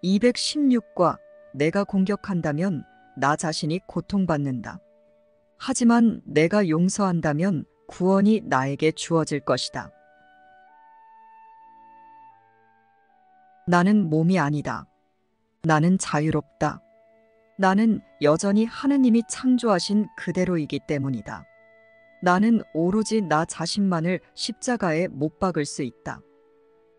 216과 내가 공격한다면 나 자신이 고통받는다. 하지만 내가 용서한다면 구원이 나에게 주어질 것이다. 나는 몸이 아니다. 나는 자유롭다. 나는 여전히 하느님이 창조하신 그대로이기 때문이다. 나는 오로지 나 자신만을 십자가에 못 박을 수 있다.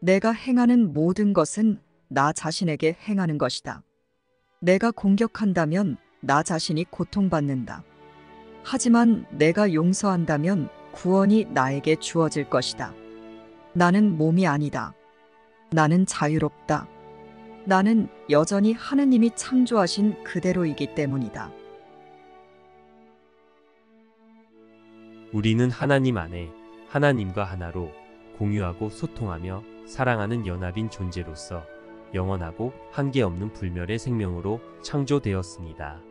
내가 행하는 모든 것은 나 자신에게 행하는 것이다. 내가 공격한다면 나 자신이 고통받는다. 하지만 내가 용서한다면 구원이 나에게 주어질 것이다. 나는 몸이 아니다. 나는 자유롭다. 나는 여전히 하느님이 창조하신 그대로이기 때문이다. 우리는 하나님 안에 하나님과 하나로 공유하고 소통하며 사랑하는 연합인 존재로서 영원하고 한계없는 불멸의 생명으로 창조되었습니다.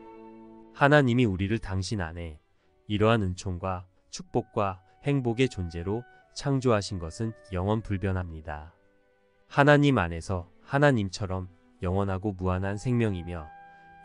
하나님이 우리를 당신 안에 이러한 은총과 축복과 행복의 존재로 창조하신 것은 영원불변합니다. 하나님 안에서 하나님처럼 영원하고 무한한 생명이며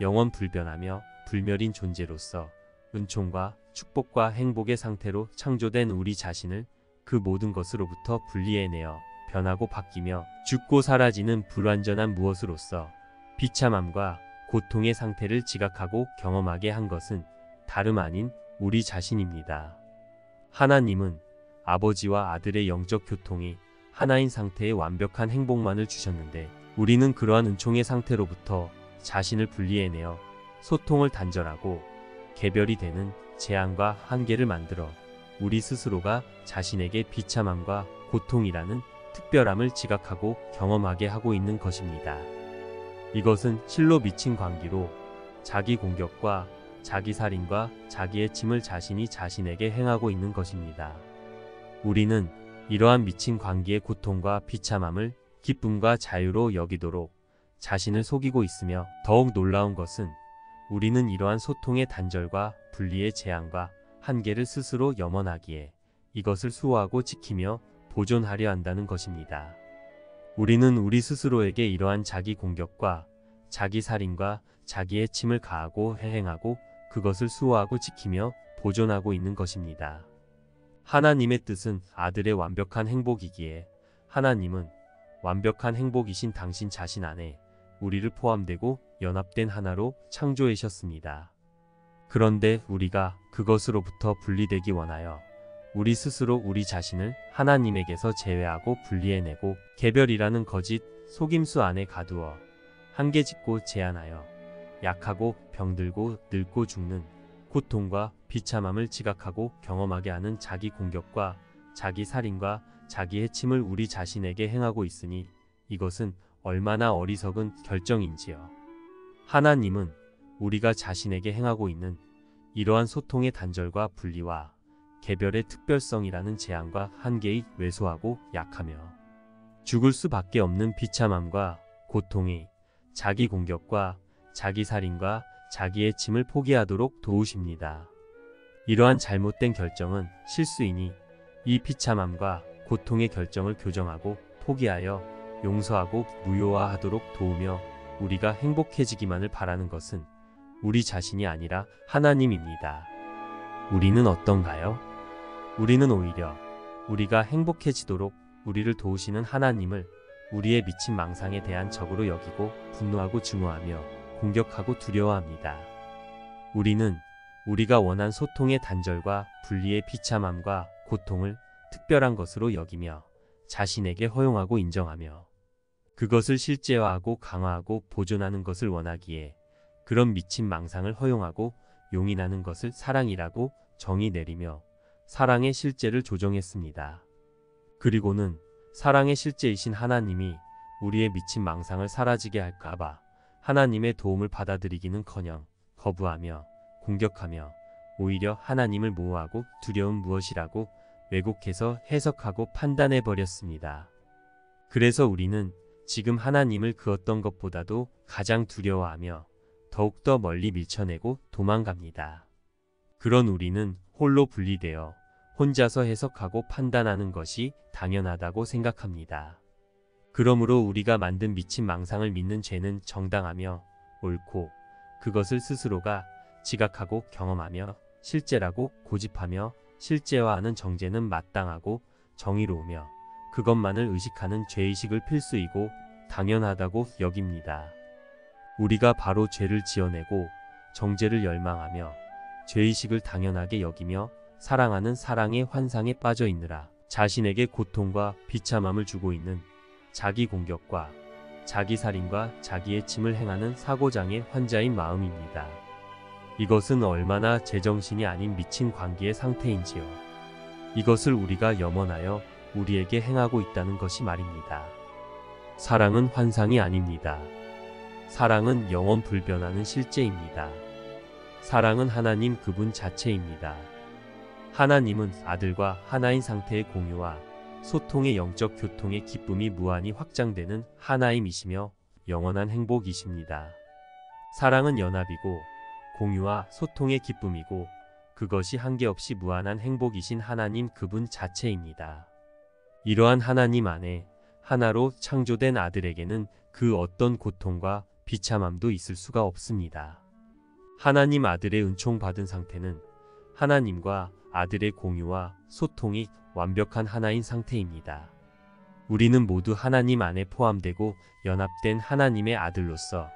영원불변하며 불멸인 존재로서 은총과 축복과 행복의 상태로 창조된 우리 자신을 그 모든 것으로부터 분리해내어 변하고 바뀌며 죽고 사라지는 불완전한 무엇으로서 비참함과 고통의 상태를 지각하고 경험하게 한 것은 다름 아닌 우리 자신입니다. 하나님은 아버지와 아들의 영적 교통이 하나인 상태의 완벽한 행복만을 주셨는데 우리는 그러한 은총의 상태로부터 자신을 분리해내어 소통을 단절하고 개별이 되는 재앙과 한계를 만들어 우리 스스로가 자신에게 비참함과 고통이라는 특별함을 지각하고 경험하게 하고 있는 것입니다. 이것은 실로 미친 관계로 자기 공격과 자기 살인과 자기 해침을 자신이 자신에게 행하고 있는 것입니다. 우리는 이러한 미친 관계의 고통과 비참함을 기쁨과 자유로 여기도록 자신을 속이고 있으며 더욱 놀라운 것은 우리는 이러한 소통의 단절과 분리의 재앙과 한계를 스스로 염원하기에 이것을 수호하고 지키며 보존하려 한다는 것입니다. 우리는 우리 스스로에게 이러한 자기 공격과 자기 살인과 자기 해침을 가하고 행하고 그것을 수호하고 지키며 보존하고 있는 것입니다. 하나님의 뜻은 아들의 완벽한 행복이기에 하나님은 완벽한 행복이신 당신 자신 안에 우리를 포함되고 연합된 하나로 창조하셨습니다. 그런데 우리가 그것으로부터 분리되기 원하여 우리 스스로 우리 자신을 하나님에게서 제외하고 분리해내고 개별이라는 거짓 속임수 안에 가두어 한계짓고 제한하여 약하고 병들고 늙고 죽는 고통과 비참함을 지각하고 경험하게 하는 자기 공격과 자기 살인과 자기 해침을 우리 자신에게 행하고 있으니 이것은 얼마나 어리석은 결정인지요. 하나님은 우리가 자신에게 행하고 있는 이러한 소통의 단절과 분리와 개별의 특별성이라는 재앙과 한계의 왜소하고 약하며 죽을 수밖에 없는 비참함과 고통이 자기 공격과 자기 살인과 자기 해침을 포기하도록 도우십니다. 이러한 잘못된 결정은 실수이니 이 비참함과 고통의 결정을 교정하고 포기하여 용서하고 무효화하도록 도우며 우리가 행복해지기만을 바라는 것은 우리 자신이 아니라 하나님입니다. 우리는 어떤가요? 우리는 오히려 우리가 행복해지도록 우리를 도우시는 하나님을 우리의 미친 망상에 대한 적으로 여기고 분노하고 증오하며 공격하고 두려워합니다. 우리는 우리가 원한 소통의 단절과 분리의 비참함과 고통을 특별한 것으로 여기며 자신에게 허용하고 인정하며 그것을 실제화하고 강화하고 보존하는 것을 원하기에 그런 미친 망상을 허용하고 용인하는 것을 사랑이라고 정의 내리며 사랑의 실제를 조정했습니다. 그리고는 사랑의 실제이신 하나님이 우리의 미친 망상을 사라지게 할까봐 하나님의 도움을 받아들이기는커녕 거부하며 공격하며 오히려 하나님을 모호하고 두려운 무엇이라고 왜곡해서 해석하고 판단해버렸습니다. 그래서 우리는 지금 하나님을 그 어떤 것보다도 가장 두려워하며 더욱더 멀리 밀쳐내고 도망갑니다. 그런 우리는 홀로 분리되어 혼자서 해석하고 판단하는 것이 당연하다고 생각합니다. 그러므로 우리가 만든 미친 망상을 믿는 죄는 정당하며 옳고 그것을 스스로가 지각하고 경험하며 실제라고 고집하며 실제화하는 정죄는 마땅하고 정의로우며 그것만을 의식하는 죄의식을 필수이고 당연하다고 여깁니다. 우리가 바로 죄를 지어내고 정죄를 열망하며 죄의식을 당연하게 여기며 사랑하는 사랑의 환상에 빠져 있느라 자신에게 고통과 비참함을 주고 있는 자기 공격과 자기 살인과 자기의 침을 행하는 사고장애 환자인 마음입니다. 이것은 얼마나 제정신이 아닌 미친 관계의 상태인지요. 이것을 우리가 염원하여 우리에게 행하고 있다는 것이 말입니다. 사랑은 환상이 아닙니다. 사랑은 영원 불변하는 실제입니다. 사랑은 하나님 그분 자체입니다. 하나님은 아들과 하나인 상태의 공유와 소통의 영적 교통의 기쁨이 무한히 확장되는 하나임이시며 영원한 행복이십니다. 사랑은 연합이고 공유와 소통의 기쁨이고 그것이 한계없이 무한한 행복이신 하나님 그분 자체입니다. 이러한 하나님 안에 하나로 창조된 아들에게는 그 어떤 고통과 비참함도 있을 수가 없습니다. 하나님 아들의 은총 받은 상태는 하나님과 아들의 공유와 소통이 완벽한 하나인 상태입니다. 우리는 모두 하나님 안에 포함되고 연합된 하나님의 아들로서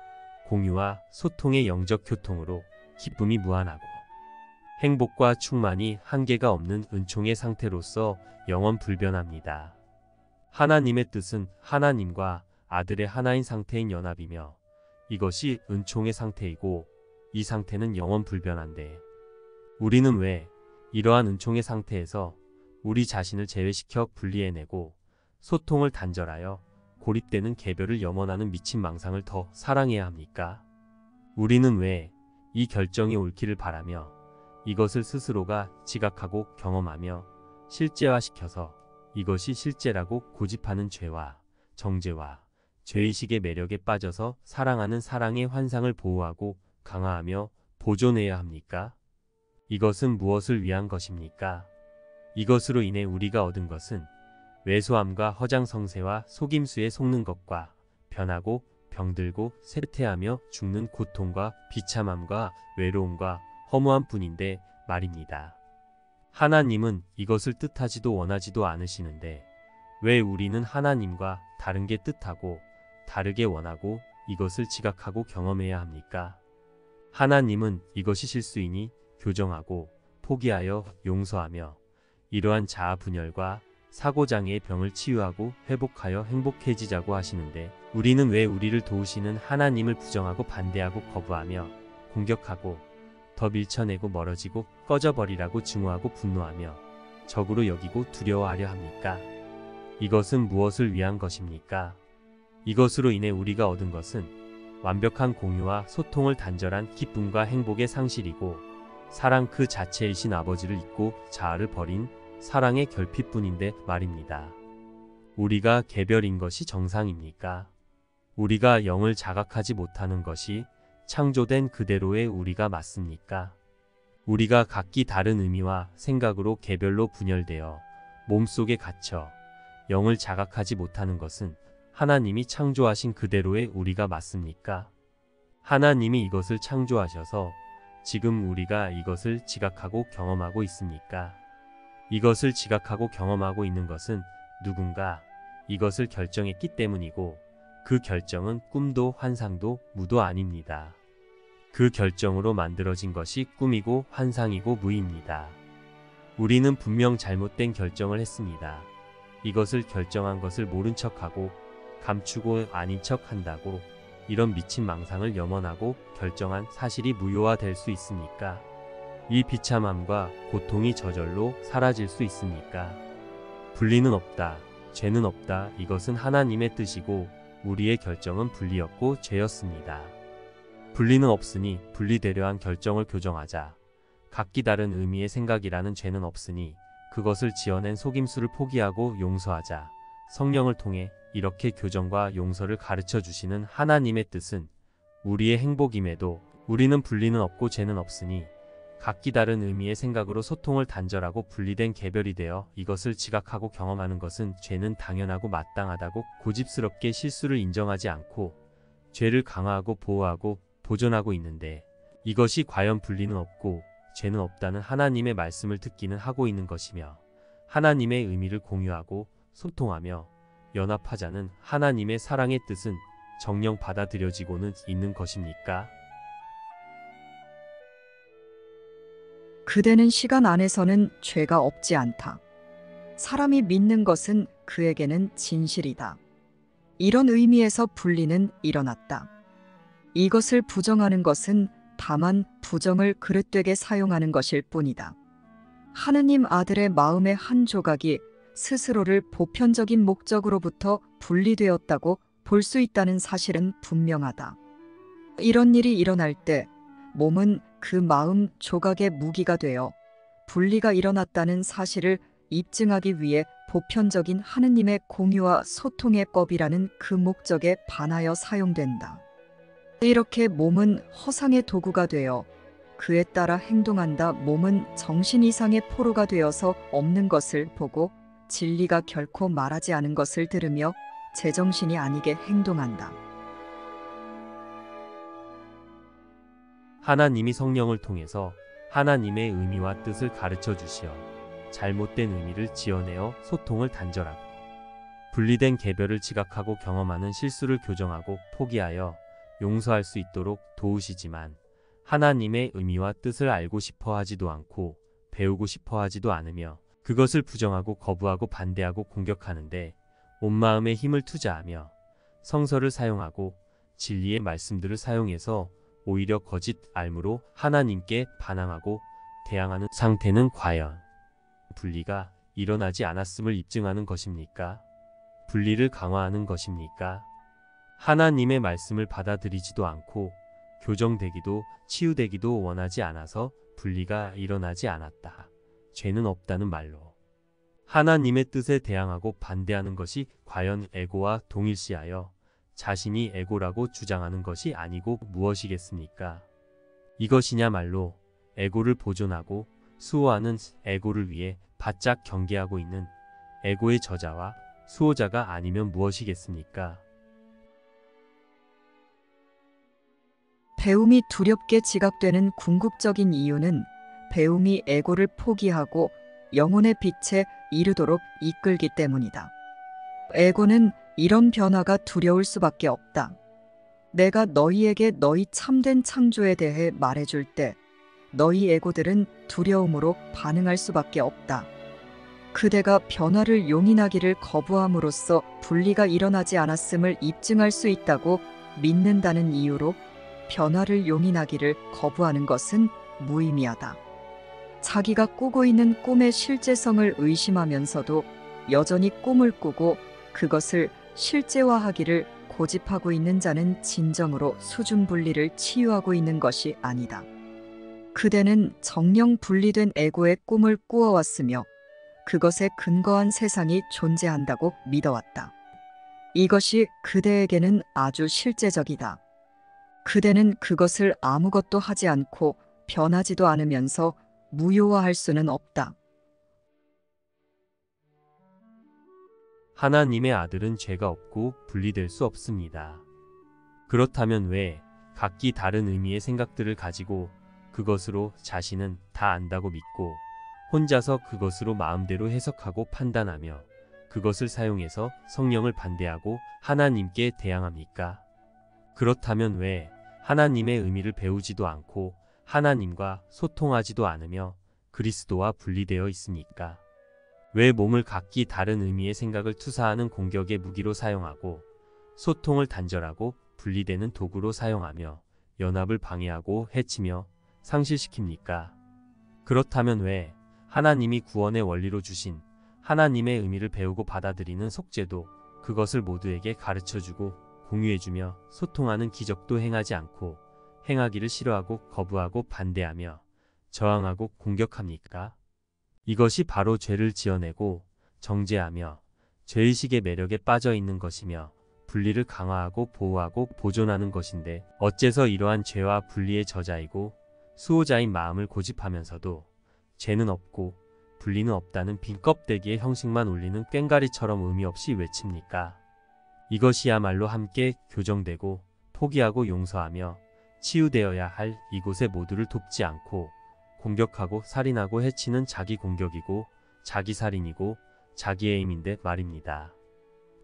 공유와 소통의 영적 교통으로 기쁨이 무한하고 행복과 충만이 한계가 없는 은총의 상태로서 영원 불변합니다. 하나님의 뜻은 하나님과 아들의 하나인 상태인 연합이며 이것이 은총의 상태이고 이 상태는 영원 불변한데 우리는 왜 이러한 은총의 상태에서 우리 자신을 제외시켜 분리해내고 소통을 단절하여 고립되는 개별을 염원하는 미친 망상을 더 사랑해야 합니까? 우리는 왜 이 결정이 옳기를 바라며 이것을 스스로가 지각하고 경험하며 실제화시켜서 이것이 실제라고 고집하는 죄와 정죄와 죄의식의 매력에 빠져서 사랑하는 사랑의 환상을 보호하고 강화하며 보존해야 합니까? 이것은 무엇을 위한 것입니까? 이것으로 인해 우리가 얻은 것은 왜소함과 허장성세와 속임수에 속는 것과 변하고 병들고 쇠퇴하며 죽는 고통과 비참함과 외로움과 허무함 뿐인데 말입니다. 하나님은 이것을 뜻하지도 원하지도 않으시는데 왜 우리는 하나님과 다른 게 뜻하고 다르게 원하고 이것을 지각하고 경험해야 합니까? 하나님은 이것이 실수이니 교정하고 포기하여 용서하며 이러한 자아 분열과 사고장애의 병을 치유하고 회복하여 행복해지자고 하시는데 우리는 왜 우리를 도우시는 하나님을 부정하고 반대하고 거부하며 공격하고 더 밀쳐내고 멀어지고 꺼져버리라고 증오하고 분노하며 적으로 여기고 두려워하려 합니까? 이것은 무엇을 위한 것입니까? 이것으로 인해 우리가 얻은 것은 완벽한 공유와 소통을 단절한 기쁨과 행복의 상실이고 사랑 그 자체이신 아버지를 잊고 자아를 버린 사랑의 결핍뿐인데 말입니다. 우리가 개별인 것이 정상입니까? 우리가 영을 자각하지 못하는 것이 창조된 그대로의 우리가 맞습니까? 우리가 각기 다른 의미와 생각으로 개별로 분열되어 몸속에 갇혀 영을 자각하지 못하는 것은 하나님이 창조하신 그대로의 우리가 맞습니까? 하나님이 이것을 창조하셔서 지금 우리가 이것을 지각하고 경험하고 있습니까? 이것을 지각하고 경험하고 있는 것은 누군가 이것을 결정했기 때문이고 그 결정은 꿈도 환상도 무도 아닙니다. 그 결정으로 만들어진 것이 꿈이고 환상이고 무입니다. 우리는 분명 잘못된 결정을 했습니다. 이것을 결정한 것을 모른 척하고 감추고 아닌 척한다고 이런 미친 망상을 염원하고 결정한 사실이 무효화될 수 있습니까? 이 비참함과 고통이 저절로 사라질 수 있습니까? 분리는 없다, 죄는 없다. 이것은 하나님의 뜻이고 우리의 결정은 분리였고 죄였습니다. 분리는 없으니 분리되려 한 결정을 교정하자. 각기 다른 의미의 생각이라는 죄는 없으니 그것을 지어낸 속임수를 포기하고 용서하자. 성령을 통해 이렇게 교정과 용서를 가르쳐 주시는 하나님의 뜻은 우리의 행복임에도 우리는 분리는 없고 죄는 없으니 각기 다른 의미의 생각으로 소통을 단절하고 분리된 개별이 되어 이것을 지각하고 경험하는 것은 죄는 당연하고 마땅하다고 고집스럽게 실수를 인정하지 않고 죄를 강화하고 보호하고 보존하고 있는데, 이것이 과연 분리는 없고 죄는 없다는 하나님의 말씀을 듣기는 하고 있는 것이며, 하나님의 의미를 공유하고 소통하며 연합하자는 하나님의 사랑의 뜻은 정녕 받아들여지고는 있는 것입니까? 그대는 시간 안에서는 죄가 없지 않다. 사람이 믿는 것은 그에게는 진실이다. 이런 의미에서 분리는 일어났다. 이것을 부정하는 것은 다만 부정을 그릇되게 사용하는 것일 뿐이다. 하느님 아들의 마음의 한 조각이 스스로를 보편적인 목적으로부터 분리되었다고 볼 수 있다는 사실은 분명하다. 이런 일이 일어날 때 몸은 그 마음 조각의 무기가 되어 분리가 일어났다는 사실을 입증하기 위해 보편적인 하느님의 공유와 소통의 법이라는 그 목적에 반하여 사용된다. 이렇게 몸은 허상의 도구가 되어 그에 따라 행동한다. 몸은 정신 이상의 포로가 되어서 없는 것을 보고 진리가 결코 말하지 않은 것을 들으며 제정신이 아니게 행동한다. 하나님이 성령을 통해서 하나님의 의미와 뜻을 가르쳐 주시어 잘못된 의미를 지어내어 소통을 단절하고 분리된 개별을 지각하고 경험하는 실수를 교정하고 포기하여 용서할 수 있도록 도우시지만, 하나님의 의미와 뜻을 알고 싶어 하지도 않고 배우고 싶어 하지도 않으며 그것을 부정하고 거부하고 반대하고 공격하는데 온 마음의 힘을 투자하며 성서를 사용하고 진리의 말씀들을 사용해서 오히려 거짓 알무로 하나님께 반항하고 대항하는 상태는 과연 분리가 일어나지 않았음을 입증하는 것입니까? 분리를 강화하는 것입니까? 하나님의 말씀을 받아들이지도 않고 교정되기도 치유되기도 원하지 않아서 분리가 일어나지 않았다. 죄는 없다는 말로 하나님의 뜻에 대항하고 반대하는 것이 과연 에고와 동일시하여 자신이 에고라고 주장하는 것이 아니고 무엇이겠습니까? 이것이냐말로 에고를 보존하고 수호하는 에고를 위해 바짝 경계하고 있는 에고의 저자와 수호자가 아니면 무엇이겠습니까? 배움이 두렵게 지각되는 궁극적인 이유는 배움이 에고를 포기하고 영혼의 빛에 이르도록 이끌기 때문이다. 에고는 이런 변화가 두려울 수밖에 없다. 내가 너희에게 너희 참된 창조에 대해 말해줄 때 너희 에고들은 두려움으로 반응할 수밖에 없다. 그대가 변화를 용인하기를 거부함으로써 분리가 일어나지 않았음을 입증할 수 있다고 믿는다는 이유로 변화를 용인하기를 거부하는 것은 무의미하다. 자기가 꾸고 있는 꿈의 실제성을 의심하면서도 여전히 꿈을 꾸고 그것을 실제화하기를 고집하고 있는 자는 진정으로 수준 분리를 치유하고 있는 것이 아니다. 그대는 정령 분리된 에고의 꿈을 꾸어왔으며 그것에 근거한 세상이 존재한다고 믿어왔다. 이것이 그대에게는 아주 실제적이다. 그대는 그것을 아무것도 하지 않고 변하지도 않으면서 무효화할 수는 없다. 하나님의 아들은 죄가 없고 분리될 수 없습니다. 그렇다면 왜 각기 다른 의미의 생각들을 가지고 그것으로 자신은 다 안다고 믿고 혼자서 그것으로 마음대로 해석하고 판단하며 그것을 사용해서 성령을 반대하고 하나님께 대항합니까? 그렇다면 왜 하나님의 의미를 배우지도 않고 하나님과 소통하지도 않으며 그리스도와 분리되어 있습니까? 왜 몸을 각기 다른 의미의 생각을 투사하는 공격의 무기로 사용하고 소통을 단절하고 분리되는 도구로 사용하며 연합을 방해하고 해치며 상실시킵니까? 그렇다면 왜 하나님이 구원의 원리로 주신 하나님의 의미를 배우고 받아들이는 속죄도 그것을 모두에게 가르쳐주고 공유해주며 소통하는 기적도 행하지 않고 행하기를 싫어하고 거부하고 반대하며 저항하고 공격합니까? 이것이 바로 죄를 지어내고 정죄하며 죄의식의 매력에 빠져 있는 것이며 분리를 강화하고 보호하고 보존하는 것인데, 어째서 이러한 죄와 분리의 저자이고 수호자인 마음을 고집하면서도 죄는 없고 분리는 없다는 빈 껍데기의 형식만 올리는 꽹가리처럼 의미 없이 외칩니까? 이것이야말로 함께 교정되고 포기하고 용서하며 치유되어야 할 이곳의 모두를 돕지 않고 공격하고 살인하고 해치는 자기 공격이고 자기 살인이고 자기 애임인데 말입니다.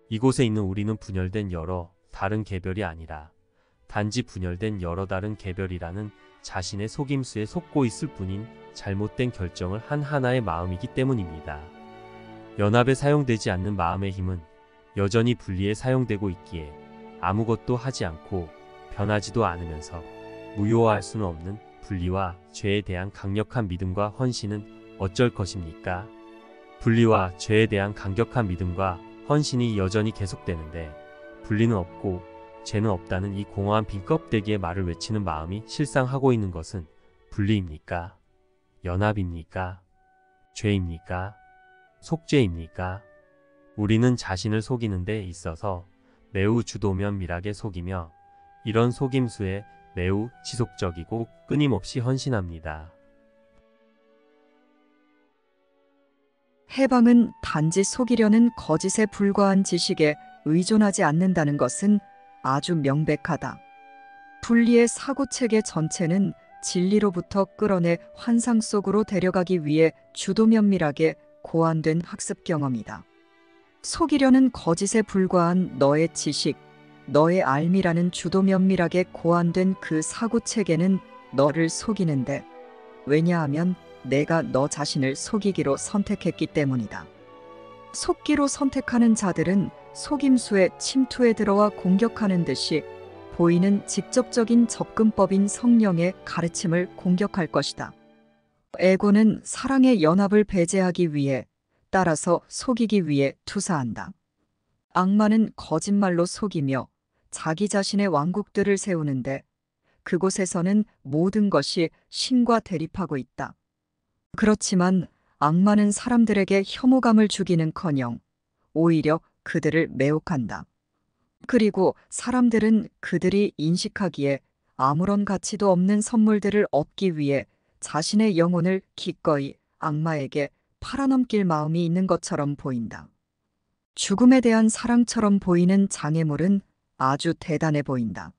이곳에 있는 우리는 분열된 여러 다른 개별이 아니라 단지 분열된 여러 다른 개별이라는 자신의 속임수에 속고 있을 뿐인 잘못된 결정을 한 하나의 마음이기 때문입니다. 연합에 사용되지 않는 마음의 힘은 여전히 분리에 사용되고 있기에 아무것도 하지 않고 변하지도 않으면서 무효화할 수는 없는 분리와 죄에 대한 강력한 믿음과 헌신은 어쩔 것입니까? 분리와 죄에 대한 강력한 믿음과 헌신이 여전히 계속되는데 분리는 없고 죄는 없다는 이 공허한 빈 껍데기의 말을 외치는 마음이 실상 하고 있는 것은 분리입니까? 연합입니까? 죄입니까? 속죄입니까? 우리는 자신을 속이는 데 있어서 매우 주도면밀하게 속이며 이런 속임수에 매우 지속적이고 끊임없이 헌신합니다. 해방은 단지 속이려는 거짓에 불과한 지식에 의존하지 않는다는 것은 아주 명백하다. 분리의 사고체계 전체는 진리로부터 끌어내 환상 속으로 데려가기 위해 주도면밀하게 고안된 학습 경험이다. 속이려는 거짓에 불과한 너의 지식, 너의 알미라는 주도면밀하게 고안된 그 사고체계는 너를 속이는데, 왜냐하면 내가 너 자신을 속이기로 선택했기 때문이다. 속기로 선택하는 자들은 속임수의 침투에 들어와 공격하는 듯이 보이는 직접적인 접근법인 성령의 가르침을 공격할 것이다. 에고는 사랑의 연합을 배제하기 위해, 따라서 속이기 위해 투사한다. 악마는 거짓말로 속이며 자기 자신의 왕국들을 세우는데 그곳에서는 모든 것이 신과 대립하고 있다. 그렇지만 악마는 사람들에게 혐오감을 주기는커녕 오히려 그들을 매혹한다. 그리고 사람들은 그들이 인식하기에 아무런 가치도 없는 선물들을 얻기 위해 자신의 영혼을 기꺼이 악마에게 팔아넘길 마음이 있는 것처럼 보인다. 죽음에 대한 사랑처럼 보이는 장애물은 아주 대단해 보인다.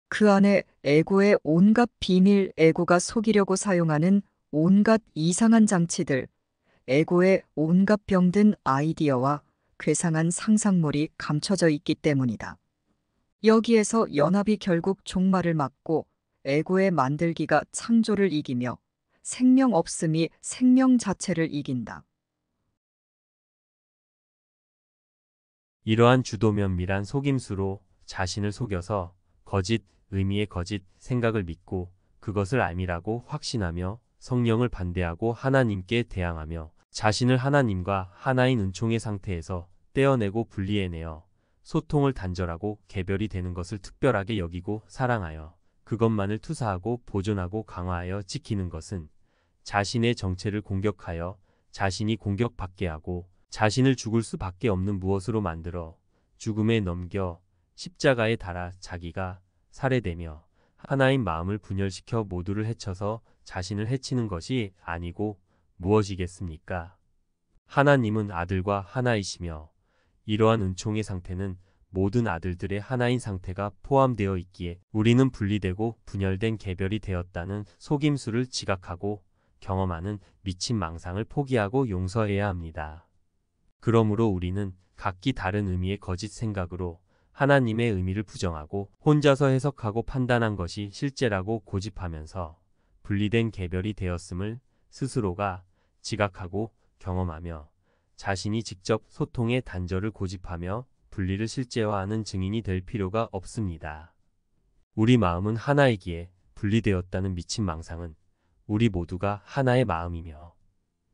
그 안에 에고의 온갖 비밀, 에고가 속이려고 사용하는 온갖 이상한 장치들, 에고의 온갖 병든 아이디어와 괴상한 상상물이 감춰져 있기 때문이다. 여기에서 연합이 결국 종말을 맞고 에고의 만들기가 창조를 이기며 생명 없음이 생명 자체를 이긴다. 이러한 주도면밀한 속임수로 자신을 속여서 거짓 의미의 거짓 생각을 믿고 그것을 알미라고 확신하며 성령을 반대하고 하나님께 대항하며 자신을 하나님과 하나인 은총의 상태에서 떼어내고 분리해내어 소통을 단절하고 개별이 되는 것을 특별하게 여기고 사랑하여 그것만을 투사하고 보존하고 강화하여 지키는 것은 자신의 정체를 공격하여 자신이 공격받게 하고 자신을 죽을 수밖에 없는 무엇으로 만들어 죽음에 넘겨 십자가에 달아 자기가 살해되며 하나인 마음을 분열시켜 모두를 해쳐서 자신을 해치는 것이 아니고 무엇이겠습니까? 하나님은 아들과 하나이시며 이러한 은총의 상태는 모든 아들들의 하나인 상태가 포함되어 있기에 우리는 분리되고 분열된 개별이 되었다는 속임수를 지각하고 경험하는 미친 망상을 포기하고 용서해야 합니다. 그러므로 우리는 각기 다른 의미의 거짓 생각으로 하나님의 의미를 부정하고 혼자서 해석하고 판단한 것이 실제라고 고집하면서 분리된 개별이 되었음을 스스로가 지각하고 경험하며 자신이 직접 소통의 단절을 고집하며 분리를 실제화하는 증인이 될 필요가 없습니다. 우리 마음은 하나이기에 분리되었다는 미친 망상은 우리 모두가 하나의 마음이며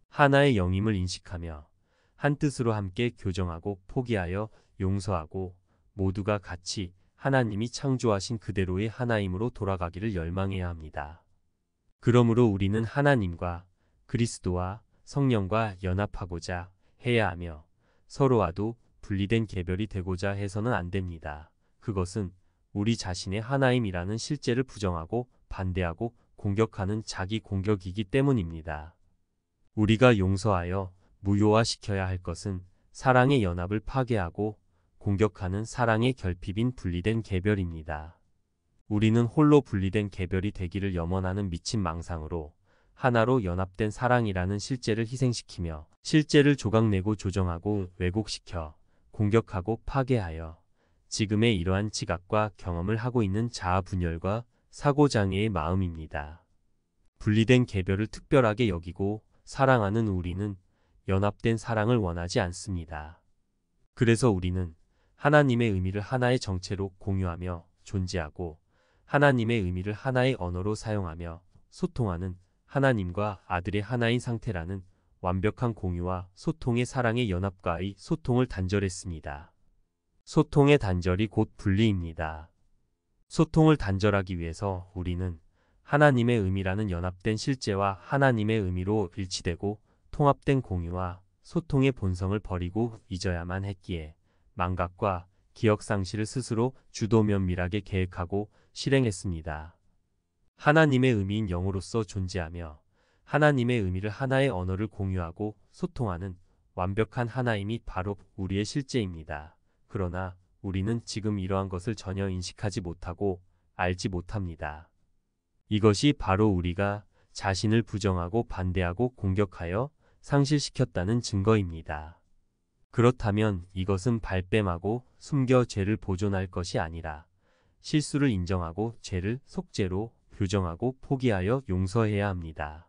하나의 영임을 인식하며 한 뜻으로 함께 교정하고 포기하여 용서하고 모두가 같이 하나님이 창조하신 그대로의 하나임으로 돌아가기를 열망해야 합니다. 그러므로 우리는 하나님과 그리스도와 성령과 연합하고자 해야 하며 서로와도 분리된 개별이 되고자 해서는 안 됩니다. 그것은 우리 자신의 하나임이라는 실제를 부정하고 반대하고 공격하는 자기 공격이기 때문입니다. 우리가 용서하여 무효화시켜야 할 것은 사랑의 연합을 파괴하고 공격하는 사랑의 결핍인 분리된 개별입니다. 우리는 홀로 분리된 개별이 되기를 염원하는 미친 망상으로 하나로 연합된 사랑이라는 실제를 희생시키며 실제를 조각내고 조정하고 왜곡시켜 공격하고 파괴하여 지금의 이러한 지각과 경험을 하고 있는 자아 분열과 사고장애의 마음입니다. 분리된 개별을 특별하게 여기고 사랑하는 우리는 연합된 사랑을 원하지 않습니다. 그래서 우리는 하나님의 의미를 하나의 정체로 공유하며 존재하고 하나님의 의미를 하나의 언어로 사용하며 소통하는 하나님과 아들의 하나인 상태라는 완벽한 공유와 소통의 사랑의 연합과의 소통을 단절했습니다. 소통의 단절이 곧 분리입니다. 소통을 단절하기 위해서 우리는 하나님의 의미라는 연합된 실제와 하나님의 의미로 일치되고 통합된 공유와 소통의 본성을 버리고 잊어야만 했기에 망각과 기억 상실을 스스로 주도 면밀하게 계획하고 실행했습니다. 하나님의 의미인 영으로서 존재하며 하나님의 의미를 하나의 언어를 공유하고 소통하는 완벽한 하나임이 바로 우리의 실제입니다. 그러나 우리는 지금 이러한 것을 전혀 인식하지 못하고 알지 못합니다. 이것이 바로 우리가 자신을 부정하고 반대하고 공격하여 상실시켰다는 증거입니다. 그렇다면 이것은 발뺌하고 숨겨 죄를 보존할 것이 아니라 실수를 인정하고 죄를 속죄로 교정하고 포기하여 용서해야 합니다.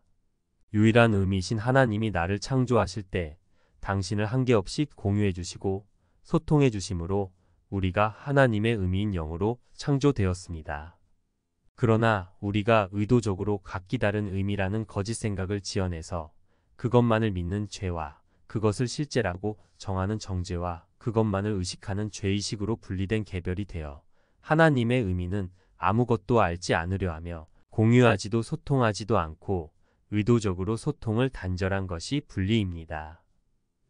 유일한 의미이신 하나님이 나를 창조하실 때 당신을 한계없이 공유해 주시고 소통해 주심으로 우리가 하나님의 의미인 영으로 창조되었습니다. 그러나 우리가 의도적으로 각기 다른 의미라는 거짓 생각을 지어내서 그것만을 믿는 죄와 그것을 실제라고 정하는 정죄와 그것만을 의식하는 죄의식으로 분리된 개별이 되어 하나님의 의미는 아무것도 알지 않으려 하며 공유하지도 소통하지도 않고 의도적으로 소통을 단절한 것이 분리입니다.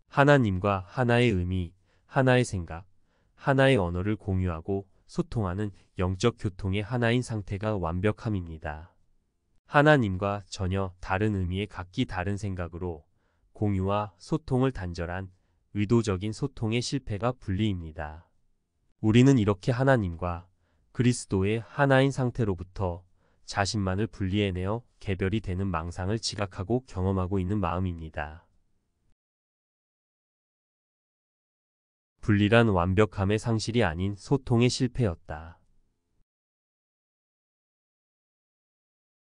하나님과 하나의 의미, 하나의 생각, 하나의 언어를 공유하고 소통하는 영적 교통의 하나인 상태가 완벽함입니다. 하나님과 전혀 다른 의미의 각기 다른 생각으로 공유와 소통을 단절한 의도적인 소통의 실패가 분리입니다. 우리는 이렇게 하나님과 그리스도의 하나인 상태로부터 자신만을 분리해내어 개별이 되는 망상을 지각하고 경험하고 있는 마음입니다. 분리란 완벽함의 상실이 아닌 소통의 실패였다.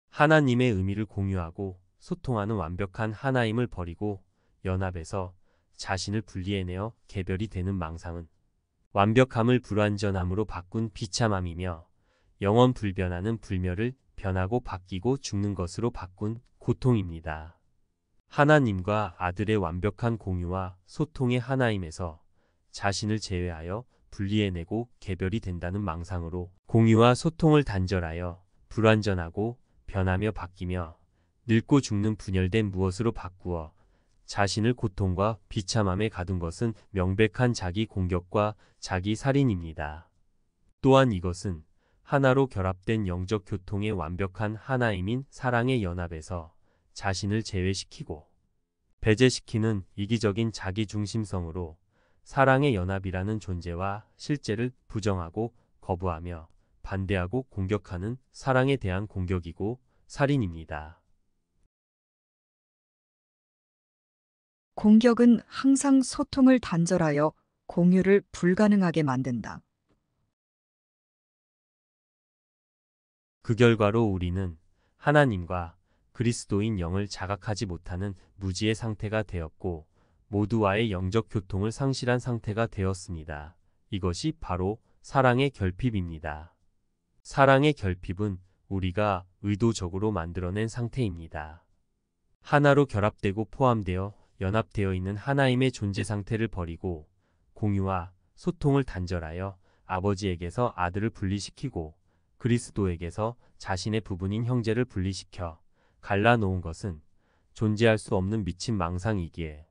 하나님의 의미를 공유하고 소통하는 완벽한 하나임을 버리고 연합해서 자신을 분리해내어 개별이 되는 망상은 완벽함을 불완전함으로 바꾼 비참함이며 영원 불변하는 불멸을 변하고 바뀌고 죽는 것으로 바꾼 고통입니다. 하나님과 아들의 완벽한 공유와 소통의 하나임에서 자신을 제외하여 분리해내고 개별이 된다는 망상으로 공유와 소통을 단절하여 불완전하고 변하며 바뀌며 늙고 죽는 분열된 무엇으로 바꾸어 자신을 고통과 비참함에 가둔 것은 명백한 자기 공격과 자기 살인입니다. 또한 이것은 하나로 결합된 영적 교통의 완벽한 하나임인 사랑의 연합에서 자신을 제외시키고 배제시키는 이기적인 자기 중심성으로 사랑의 연합이라는 존재와 실제를 부정하고 거부하며 반대하고 공격하는 사랑에 대한 공격이고 살인입니다. 공격은 항상 소통을 단절하여 공유를 불가능하게 만든다. 그 결과로 우리는 하나님과 그리스도인 영을 자각하지 못하는 무지의 상태가 되었고 모두와의 영적 교통을 상실한 상태가 되었습니다. 이것이 바로 사랑의 결핍입니다. 사랑의 결핍은 우리가 의도적으로 만들어낸 상태입니다. 하나로 결합되고 포함되어 연합되어 있는 하나임의 존재 상태를 버리고 공유와 소통을 단절하여 아버지에게서 아들을 분리시키고 그리스도에게서 자신의 부분인 형제를 분리시켜 갈라놓은 것은 존재할 수 없는 미친 망상이기에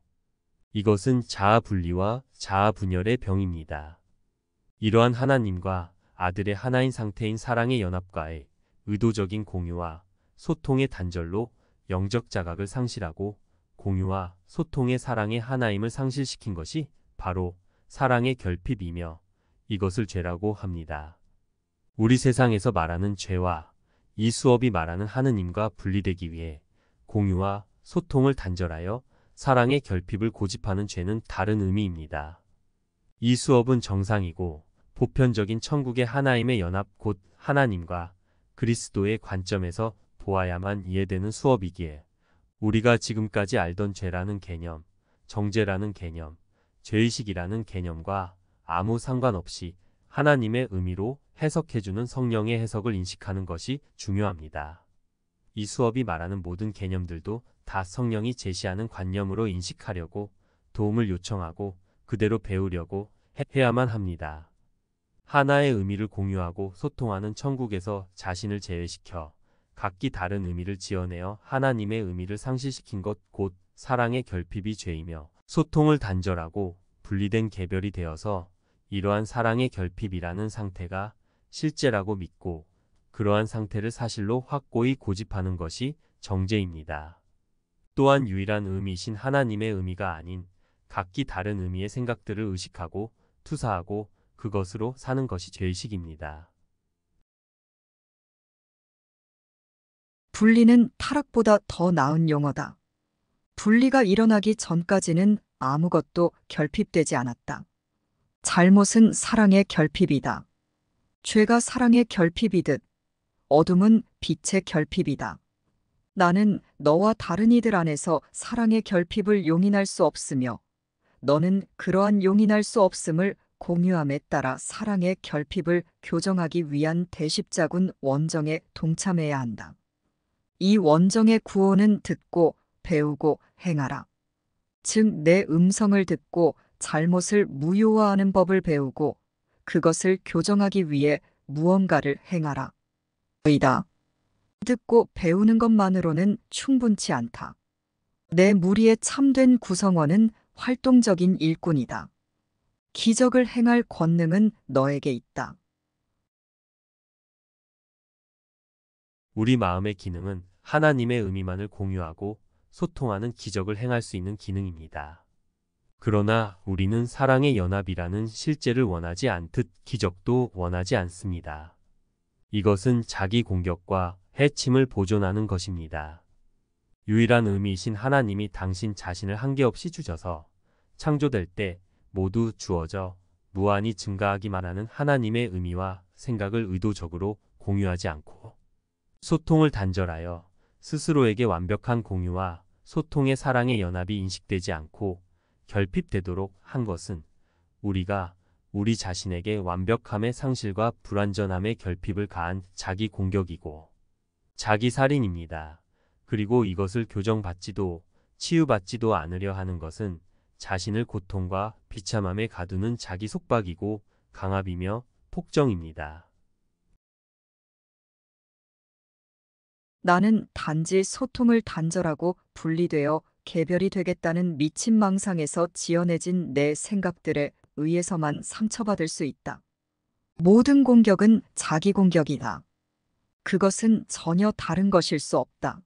이것은 자아 분리와 자아 분열의 병입니다. 이러한 하나님과 아들의 하나인 상태인 사랑의 연합과의 의도적인 공유와 소통의 단절로 영적 자각을 상실하고 공유와 소통의 사랑의 하나임을 상실시킨 것이 바로 사랑의 결핍이며 이것을 죄라고 합니다. 우리 세상에서 말하는 죄와 이 수업이 말하는 하느님과 분리되기 위해 공유와 소통을 단절하여 사랑의 결핍을 고집하는 죄는 다른 의미입니다. 이 수업은 정상이고 보편적인 천국의 하나임의 연합 곧 하나님과 그리스도의 관점에서 보아야만 이해되는 수업이기에 우리가 지금까지 알던 죄라는 개념, 정죄라는 개념, 죄의식이라는 개념과 아무 상관없이 하나님의 의미로 해석해주는 성령의 해석을 인식하는 것이 중요합니다. 이 수업이 말하는 모든 개념들도 다 성령이 제시하는 관념으로 인식하려고 도움을 요청하고 그대로 배우려고 해야만 합니다. 하나의 의미를 공유하고 소통하는 천국에서 자신을 제외시켜 각기 다른 의미를 지어내어 하나님의 의미를 상실시킨 것 곧 사랑의 결핍이 죄이며 소통을 단절하고 분리된 개별이 되어서 이러한 사랑의 결핍이라는 상태가 실제라고 믿고 그러한 상태를 사실로 확고히 고집하는 것이 정죄입니다. 또한 유일한 의미이신 하나님의 의미가 아닌 각기 다른 의미의 생각들을 의식하고 투사하고 그것으로 사는 것이 죄의식입니다. 분리는 타락보다 더 나은 용어다. 분리가 일어나기 전까지는 아무것도 결핍되지 않았다. 잘못은 사랑의 결핍이다. 죄가 사랑의 결핍이듯 어둠은 빛의 결핍이다. 나는 너와 다른 이들 안에서 사랑의 결핍을 용인할 수 없으며 너는 그러한 용인할 수 없음을 공유함에 따라 사랑의 결핍을 교정하기 위한 대십자군 원정에 동참해야 한다. 이 원정의 구호는 듣고 배우고 행하라. 즉 내 음성을 듣고 잘못을 무효화하는 법을 배우고 그것을 교정하기 위해 무언가를 행하라. 이다. 듣고 배우는 것만으로는 충분치 않다. 내 무리의 참된 구성원은 활동적인 일꾼이다. 기적을 행할 권능은 너에게 있다. 우리 마음의 기능은 하나님의 의미만을 공유하고 소통하는 기적을 행할 수 있는 기능입니다. 그러나 우리는 사랑의 연합이라는 실제를 원하지 않듯 기적도 원하지 않습니다. 이것은 자기 공격과 해침을 보존하는 것입니다. 유일한 의미이신 하나님이 당신 자신을 한계없이 주셔서 창조될 때 모두 주어져 무한히 증가하기만 하는 하나님의 의미와 생각을 의도적으로 공유하지 않고 소통을 단절하여 스스로에게 완벽한 공유와 소통의 사랑의 연합이 인식되지 않고 결핍되도록 한 것은 우리가 우리 자신에게 완벽함의 상실과 불완전함의 결핍을 가한 자기 공격이고 자기 살인입니다. 그리고 이것을 교정받지도 치유받지도 않으려 하는 것은 자신을 고통과 비참함에 가두는 자기 속박이고 강압이며 폭정입니다. 나는 단지 소통을 단절하고 분리되어 개별이 되겠다는 미친 망상에서 지어내진 내 생각들에 의해서만 상처받을 수 있다. 모든 공격은 자기 공격이다. 그것은 전혀 다른 것일 수 없다.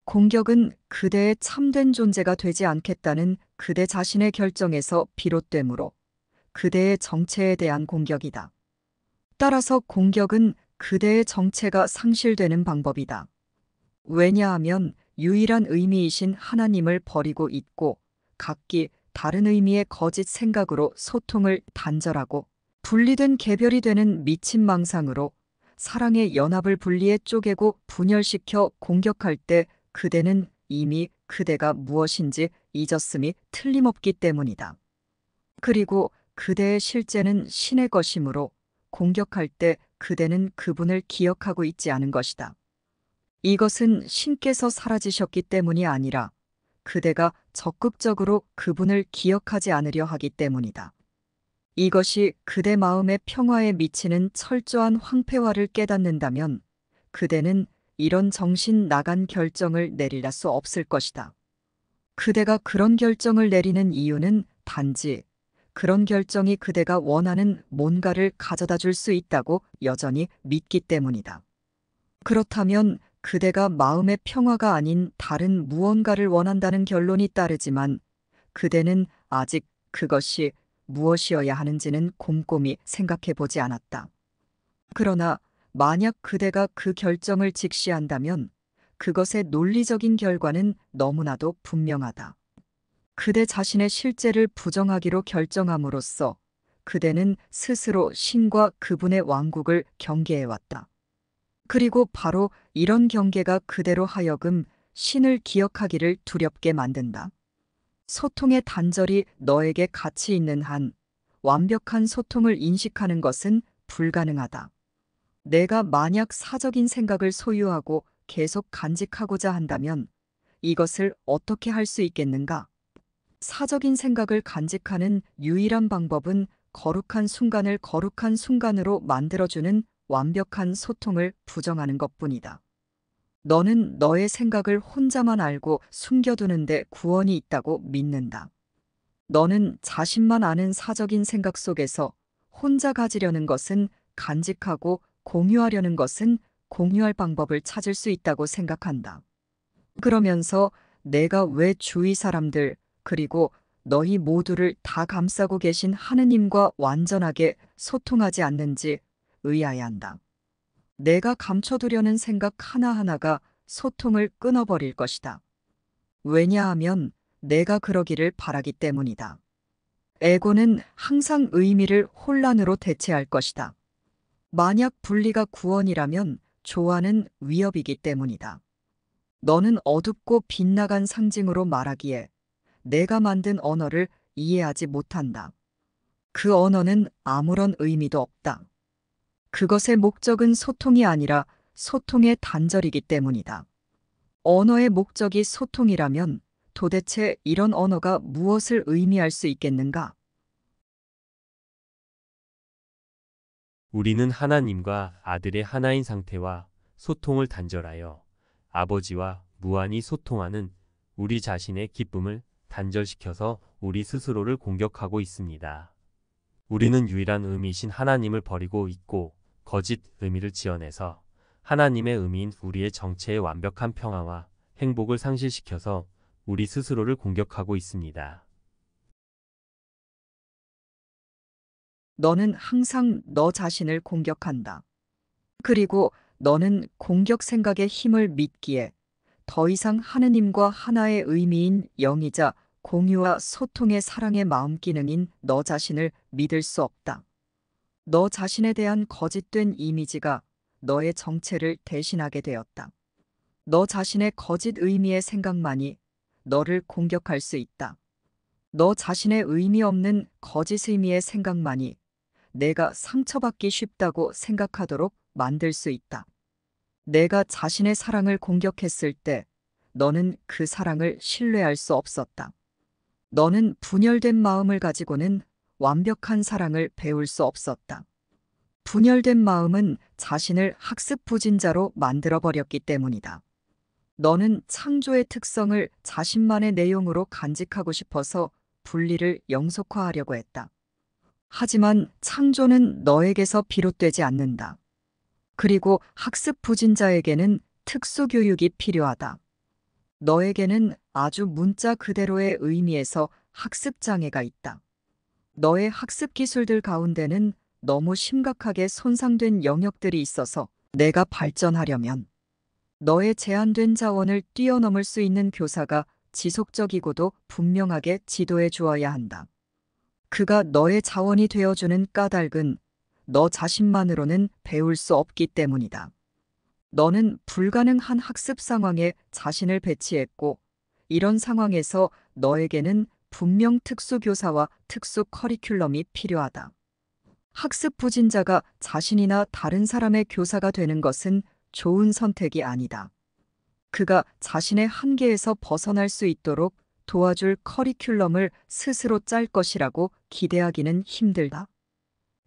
공격은 그대의 참된 존재가 되지 않겠다는 그대 자신의 결정에서 비롯되므로 그대의 정체에 대한 공격이다. 따라서 공격은 그대의 정체가 상실되는 방법이다. 왜냐하면 유일한 의미이신 하나님을 버리고 있고 각기 다른 의미의 거짓 생각으로 소통을 단절하고 분리된 개별이 되는 미친 망상으로 사랑의 연합을 분리해 쪼개고 분열시켜 공격할 때 그대는 이미 그대가 무엇인지 잊었음이 틀림없기 때문이다. 그리고 그대의 실제는 신의 것이므로 공격할 때 그대는 그분을 기억하고 있지 않은 것이다. 이것은 신께서 사라지셨기 때문이 아니라 그대가 적극적으로 그분을 기억하지 않으려 하기 때문이다. 이것이 그대 마음의 평화에 미치는 철저한 황폐화를 깨닫는다면 그대는 이런 정신 나간 결정을 내릴 수 없을 것이다. 그대가 그런 결정을 내리는 이유는 단지 그런 결정이 그대가 원하는 뭔가를 가져다 줄 수 있다고 여전히 믿기 때문이다. 그렇다면 그대가 마음의 평화가 아닌 다른 무언가를 원한다는 결론이 따르지만 그대는 아직 그것이 무엇이어야 하는지는 곰곰이 생각해 보지 않았다. 그러나 만약 그대가 그 결정을 직시한다면 그것의 논리적인 결과는 너무나도 분명하다. 그대 자신의 실제를 부정하기로 결정함으로써 그대는 스스로 신과 그분의 왕국을 경계해왔다. 그리고 바로 이런 경계가 그대로 하여금 신을 기억하기를 두렵게 만든다. 소통의 단절이 너에게 가치 있는 한 완벽한 소통을 인식하는 것은 불가능하다. 내가 만약 사적인 생각을 소유하고 계속 간직하고자 한다면 이것을 어떻게 할 수 있겠는가? 사적인 생각을 간직하는 유일한 방법은 거룩한 순간을 거룩한 순간으로 만들어주는 완벽한 소통을 부정하는 것뿐이다. 너는 너의 생각을 혼자만 알고 숨겨두는데 구원이 있다고 믿는다. 너는 자신만 아는 사적인 생각 속에서 혼자 가지려는 것은 간직하고 공유하려는 것은 공유할 방법을 찾을 수 있다고 생각한다. 그러면서 내가 왜 주위 사람들 그리고 너희 모두를 다 감싸고 계신 하느님과 완전하게 소통하지 않는지 의아해한다. 내가 감춰두려는 생각 하나하나가 소통을 끊어버릴 것이다. 왜냐하면 내가 그러기를 바라기 때문이다. 에고는 항상 의미를 혼란으로 대체할 것이다. 만약 분리가 구원이라면 조화는 위협이기 때문이다. 너는 어둡고 빗나간 상징으로 말하기에 내가 만든 언어를 이해하지 못한다. 그 언어는 아무런 의미도 없다. 그것의 목적은 소통이 아니라 소통의 단절이기 때문이다. 언어의 목적이 소통이라면 도대체 이런 언어가 무엇을 의미할 수 있겠는가? 우리는 하나님과 아들의 하나인 상태와 소통을 단절하여 아버지와 무한히 소통하는 우리 자신의 기쁨을 단절시켜서 우리 스스로를 공격하고 있습니다. 우리는 유일한 의미이신 하나님을 버리고 있고 거짓 의미를 지어내서 하나님의 의미인 우리의 정체의 완벽한 평화와 행복을 상실시켜서 우리 스스로를 공격하고 있습니다. 너는 항상 너 자신을 공격한다. 그리고 너는 공격 생각의 힘을 믿기에 더 이상 하느님과 하나의 의미인 영이자 공유와 소통의 사랑의 마음 기능인 너 자신을 믿을 수 없다. 너 자신에 대한 거짓된 이미지가 너의 정체를 대신하게 되었다. 너 자신의 거짓 의미의 생각만이 너를 공격할 수 있다. 너 자신의 의미 없는 거짓 의미의 생각만이 내가 상처받기 쉽다고 생각하도록 만들 수 있다. 내가 자신의 사랑을 공격했을 때 너는 그 사랑을 신뢰할 수 없었다. 너는 분열된 마음을 가지고는 완벽한 사랑을 배울 수 없었다. 분열된 마음은 자신을 학습 부진자로 만들어버렸기 때문이다. 너는 창조의 특성을 자신만의 내용으로 간직하고 싶어서 분리를 영속화하려고 했다. 하지만 창조는 너에게서 비롯되지 않는다. 그리고 학습 부진자에게는 특수 교육이 필요하다. 너에게는 아주 문자 그대로의 의미에서 학습 장애가 있다. 너의 학습 기술들 가운데는 너무 심각하게 손상된 영역들이 있어서 내가 발전하려면 너의 제한된 자원을 뛰어넘을 수 있는 교사가 지속적이고도 분명하게 지도해 주어야 한다. 그가 너의 자원이 되어주는 까닭은 너 자신만으로는 배울 수 없기 때문이다. 너는 불가능한 학습 상황에 자신을 배치했고, 이런 상황에서 너에게는 분명 특수교사와 특수 커리큘럼이 필요하다. 학습 부진자가 자신이나 다른 사람의 교사가 되는 것은 좋은 선택이 아니다. 그가 자신의 한계에서 벗어날 수 있도록 도와줄 커리큘럼을 스스로 짤 것이라고 기대하기는 힘들다.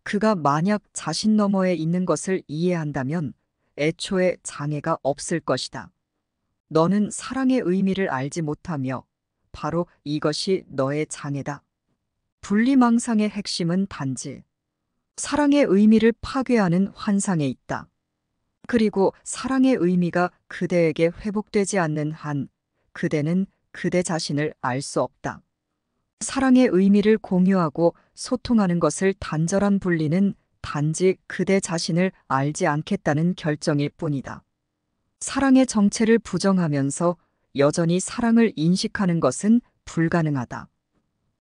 그가 만약 자신 너머에 있는 것을 이해한다면 애초에 장애가 없을 것이다. 너는 사랑의 의미를 알지 못하며 바로 이것이 너의 장애다. 분리망상의 핵심은 단지 사랑의 의미를 파괴하는 환상에 있다. 그리고 사랑의 의미가 그대에게 회복되지 않는 한 그대는 그대 자신을 알 수 없다. 사랑의 의미를 공유하고 소통하는 것을 단절한 분리는 단지 그대 자신을 알지 않겠다는 결정일 뿐이다. 사랑의 정체를 부정하면서 여전히 사랑을 인식하는 것은 불가능하다.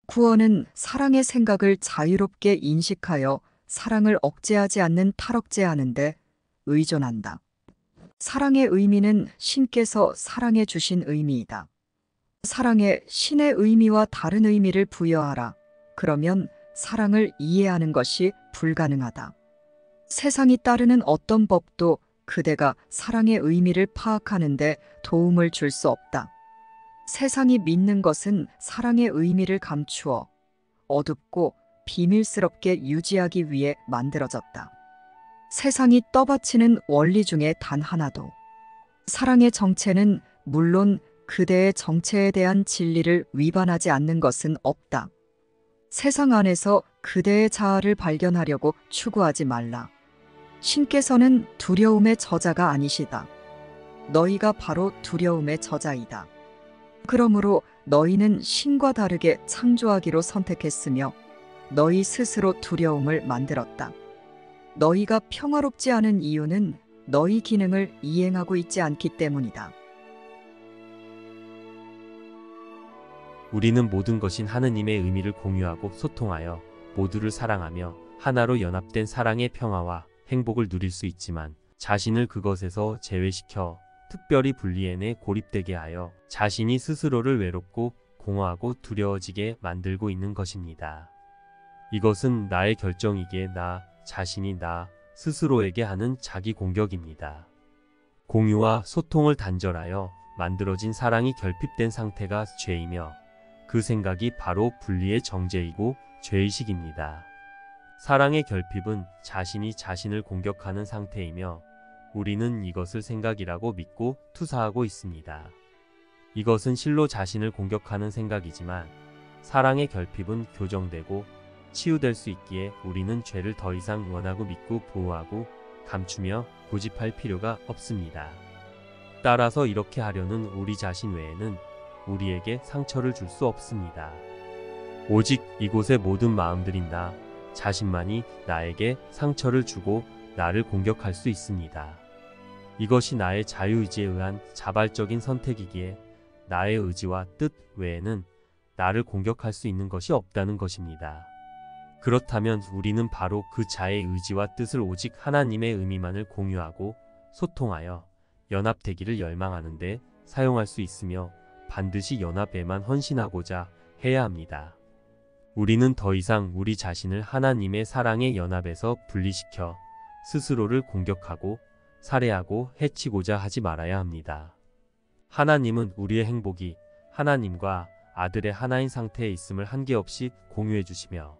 구원은 사랑의 생각을 자유롭게 인식하여 사랑을 억제하지 않는 탈억제하는데 의존한다. 사랑의 의미는 신께서 사랑해 주신 의미이다. 사랑에 신의 의미와 다른 의미를 부여하라. 그러면 사랑을 이해하는 것이 불가능하다. 세상이 따르는 어떤 법도 그대가 사랑의 의미를 파악하는데 도움을 줄 수 없다. 세상이 믿는 것은 사랑의 의미를 감추어 어둡고 비밀스럽게 유지하기 위해 만들어졌다. 세상이 떠받치는 원리 중에 단 하나도 사랑의 정체는 물론 그대의 정체에 대한 진리를 위반하지 않는 것은 없다. 세상 안에서 그대의 자아를 발견하려고 추구하지 말라. 신께서는 두려움의 저자가 아니시다. 너희가 바로 두려움의 저자이다. 그러므로 너희는 신과 다르게 창조하기로 선택했으며 너희 스스로 두려움을 만들었다. 너희가 평화롭지 않은 이유는 너희 기능을 이행하고 있지 않기 때문이다. 우리는 모든 것인 하느님의 의미를 공유하고 소통하여 모두를 사랑하며 하나로 연합된 사랑의 평화와 행복을 누릴 수 있지만 자신을 그것에서 제외시켜 특별히 분리해내 고립되게 하여 자신이 스스로를 외롭고 공허하고 두려워지게 만들고 있는 것입니다. 이것은 나의 결정이기에 나 자신이 나 스스로에게 하는 자기 공격입니다. 공유와 소통을 단절하여 만들어진 사랑이 결핍된 상태가 죄이며 그 생각이 바로 분리의 정죄이고 죄의식입니다. 사랑의 결핍은 자신이 자신을 공격하는 상태이며 우리는 이것을 생각이라고 믿고 투사하고 있습니다. 이것은 실로 자신을 공격하는 생각이지만 사랑의 결핍은 교정되고 치유될 수 있기에 우리는 죄를 더 이상 원하고 믿고 보호하고 감추며 고집할 필요가 없습니다. 따라서 이렇게 하려는 우리 자신 외에는 우리에게 상처를 줄 수 없습니다. 오직 이곳의 모든 마음들인 나 자신만이 나에게 상처를 주고 나를 공격할 수 있습니다. 이것이 나의 자유의지에 의한 자발적인 선택이기에 나의 의지와 뜻 외에는 나를 공격할 수 있는 것이 없다는 것입니다. 그렇다면 우리는 바로 그 자의 의지와 뜻을 오직 하나님의 의미만을 공유하고 소통하여 연합되기를 열망하는데 사용할 수 있으며 반드시 연합에만 헌신하고자 해야 합니다. 우리는 더 이상 우리 자신을 하나님의 사랑의 연합에서 분리시켜 스스로를 공격하고 살해하고 해치고자 하지 말아야 합니다. 하나님은 우리의 행복이 하나님과 아들의 하나인 상태에 있음을 한계없이 공유해 주시며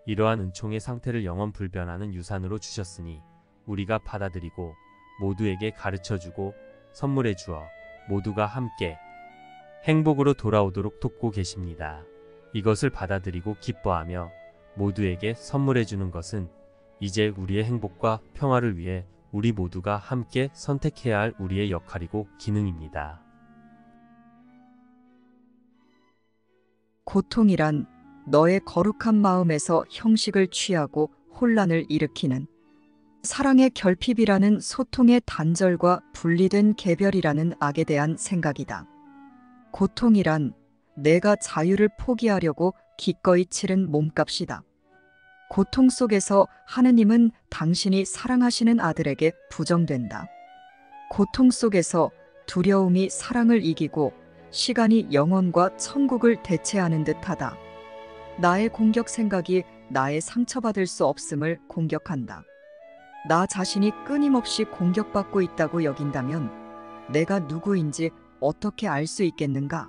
이러한 은총의 상태를 영원 불변하는 유산으로 주셨으니 우리가 받아들이고 모두에게 가르쳐주고 선물해 주어 모두가 함께 행복으로 돌아오도록 돕고 계십니다. 이것을 받아들이고 기뻐하며 모두에게 선물해 주는 것은 이제 우리의 행복과 평화를 위해 우리 모두가 함께 선택해야 할 우리의 역할이고 기능입니다. 고통이란 너의 거룩한 마음에서 형식을 취하고 혼란을 일으키는 사랑의 결핍이라는 소통의 단절과 분리된 개별이라는 악에 대한 생각이다. 고통이란 내가 자유를 포기하려고 기꺼이 치른 몸값이다. 고통 속에서 하느님은 당신이 사랑하시는 아들에게 부정된다. 고통 속에서 두려움이 사랑을 이기고 시간이 영혼과 천국을 대체하는 듯하다. 나의 공격 생각이 나의 상처받을 수 없음을 공격한다. 나 자신이 끊임없이 공격받고 있다고 여긴다면 내가 누구인지 어떻게 알 수 있겠는가?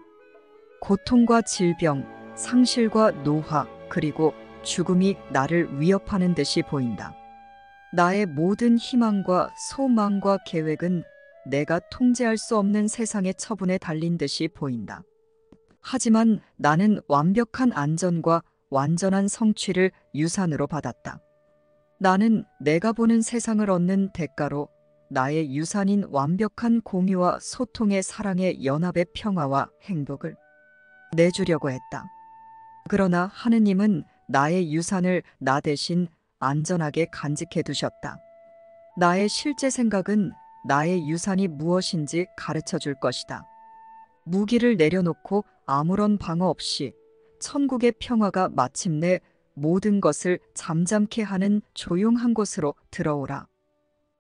고통과 질병, 상실과 노화, 그리고 죽음이 나를 위협하는 듯이 보인다. 나의 모든 희망과 소망과 계획은 내가 통제할 수 없는 세상의 처분에 달린 듯이 보인다. 하지만 나는 완벽한 안전과 완전한 성취를 유산으로 받았다. 나는 내가 보는 세상을 얻는 대가로 나의 유산인 완벽한 공유와 소통의 사랑의 연합의 평화와 행복을 내주려고 했다. 그러나 하느님은 나의 유산을 나 대신 안전하게 간직해 두셨다. 나의 실제 생각은 나의 유산이 무엇인지 가르쳐 줄 것이다. 무기를 내려놓고 아무런 방어 없이 천국의 평화가 마침내 모든 것을 잠잠케 하는 조용한 곳으로 들어오라.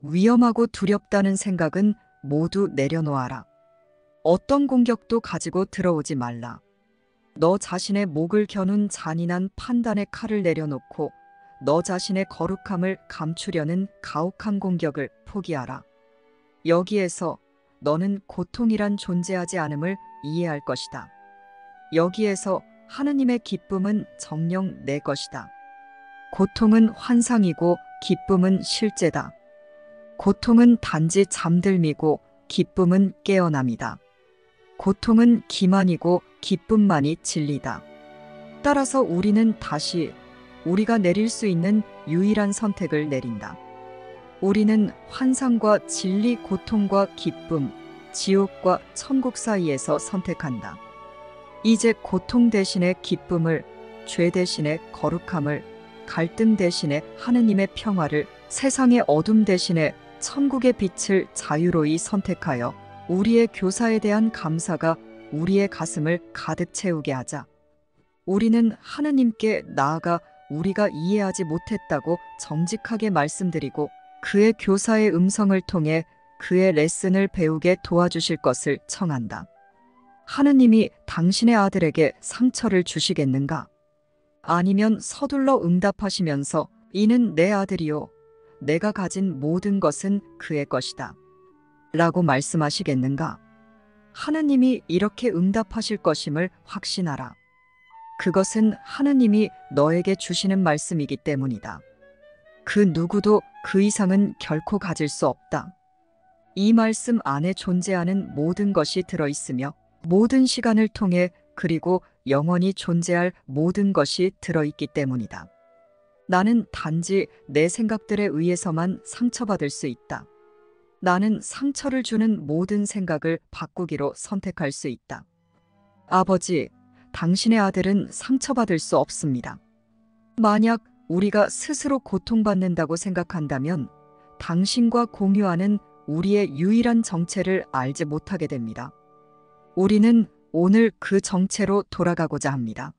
위험하고 두렵다는 생각은 모두 내려놓아라. 어떤 공격도 가지고 들어오지 말라. 너 자신의 목을 겨눈 잔인한 판단의 칼을 내려놓고 너 자신의 거룩함을 감추려는 가혹한 공격을 포기하라. 여기에서 너는 고통이란 존재하지 않음을 이해할 것이다. 여기에서 하느님의 기쁨은 정녕 내 것이다. 고통은 환상이고 기쁨은 실제다. 고통은 단지 잠들미고 기쁨은 깨어남이다. 고통은 기만이고 기쁨만이 진리다. 따라서 우리는 다시 우리가 내릴 수 있는 유일한 선택을 내린다. 우리는 환상과 진리, 고통과 기쁨, 지옥과 천국 사이에서 선택한다. 이제 고통 대신에 기쁨을, 죄 대신에 거룩함을, 갈등 대신에 하느님의 평화를, 세상의 어둠 대신에 천국의 빛을 자유로이 선택하여 우리의 교사에 대한 감사가 우리의 가슴을 가득 채우게 하자. 우리는 하느님께 나아가 우리가 이해하지 못했다고 정직하게 말씀드리고 그의 교사의 음성을 통해 그의 레슨을 배우게 도와주실 것을 청한다. 하느님이 당신의 아들에게 상처를 주시겠는가? 아니면 서둘러 응답하시면서 이는 내 아들이요. 내가 가진 모든 것은 그의 것이다. 라고 말씀하시겠는가? 하느님이 이렇게 응답하실 것임을 확신하라. 그것은 하느님이 너에게 주시는 말씀이기 때문이다. 그 누구도 그 이상은 결코 가질 수 없다. 이 말씀 안에 존재하는 모든 것이 들어있으며 모든 시간을 통해 그리고 영원히 존재할 모든 것이 들어있기 때문이다. 나는 단지 내 생각들에 의해서만 상처받을 수 있다. 나는 상처를 주는 모든 생각을 바꾸기로 선택할 수 있다. 아버지, 당신의 아들은 상처받을 수 없습니다. 만약 우리가 스스로 고통받는다고 생각한다면 당신과 공유하는 우리의 유일한 정체를 알지 못하게 됩니다. 우리는 오늘 그 정체로 돌아가고자 합니다.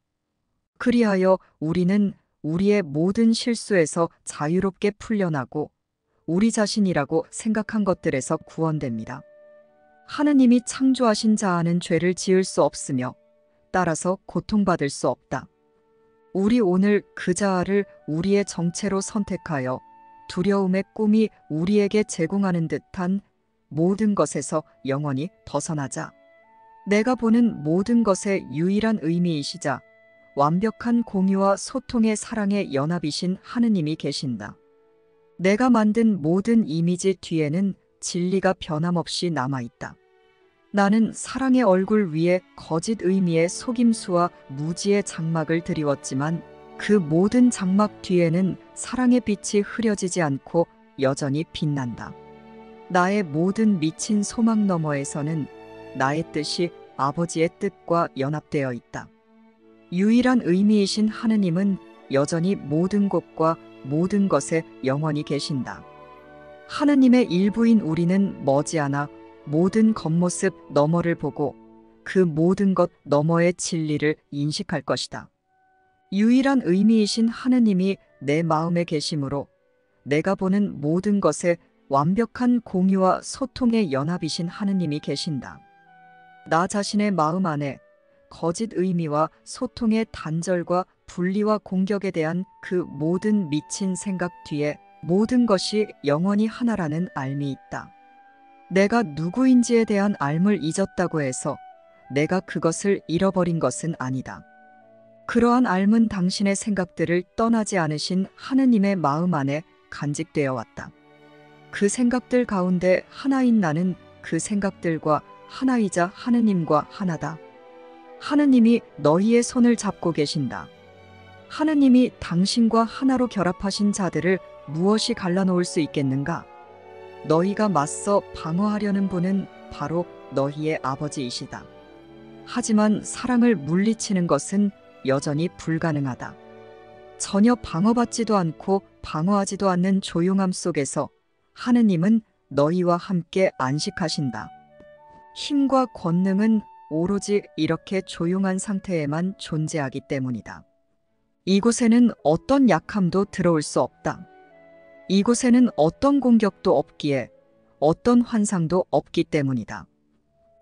그리하여 우리는 우리의 모든 실수에서 자유롭게 풀려나고 우리 자신이라고 생각한 것들에서 구원됩니다. 하느님이 창조하신 자아는 죄를 지을 수 없으며 따라서 고통받을 수 없다. 우리 오늘 그 자아를 우리의 정체로 선택하여 두려움의 꿈이 우리에게 제공하는 듯한 모든 것에서 영원히 벗어나자. 내가 보는 모든 것의 유일한 의미이시자 완벽한 공유와 소통의 사랑의 연합이신 하느님이 계신다. 내가 만든 모든 이미지 뒤에는 진리가 변함없이 남아있다. 나는 사랑의 얼굴 위에 거짓 의미의 속임수와 무지의 장막을 드리웠지만 그 모든 장막 뒤에는 사랑의 빛이 흐려지지 않고 여전히 빛난다. 나의 모든 미친 소망 너머에서는 나의 뜻이 아버지의 뜻과 연합되어 있다. 유일한 의미이신 하느님은 여전히 모든 곳과 모든 것에 영원히 계신다. 하느님의 일부인 우리는 머지않아 모든 겉모습 너머를 보고 그 모든 것 너머의 진리를 인식할 것이다. 유일한 의미이신 하느님이 내 마음에 계심으로 내가 보는 모든 것에 완벽한 공유와 소통의 연합이신 하느님이 계신다. 나 자신의 마음 안에 거짓 의미와 소통의 단절과 분리와 공격에 대한 그 모든 미친 생각 뒤에 모든 것이 영원히 하나라는 알미 있다. 내가 누구인지에 대한 알을 잊었다고 해서 내가 그것을 잃어버린 것은 아니다. 그러한 알은 당신의 생각들을 떠나지 않으신 하느님의 마음 안에 간직되어 왔다. 그 생각들 가운데 하나인 나는 그 생각들과 하나이자 하느님과 하나다. 하느님이 너희의 손을 잡고 계신다. 하느님이 당신과 하나로 결합하신 자들을 무엇이 갈라놓을 수 있겠는가? 너희가 맞서 방어하려는 분은 바로 너희의 아버지이시다. 하지만 사랑을 물리치는 것은 여전히 불가능하다. 전혀 방어받지도 않고 방어하지도 않는 조용함 속에서 하느님은 너희와 함께 안식하신다. 힘과 권능은 오로지 이렇게 조용한 상태에만 존재하기 때문이다. 이곳에는 어떤 약함도 들어올 수 없다. 이곳에는 어떤 공격도 없기에 어떤 환상도 없기 때문이다.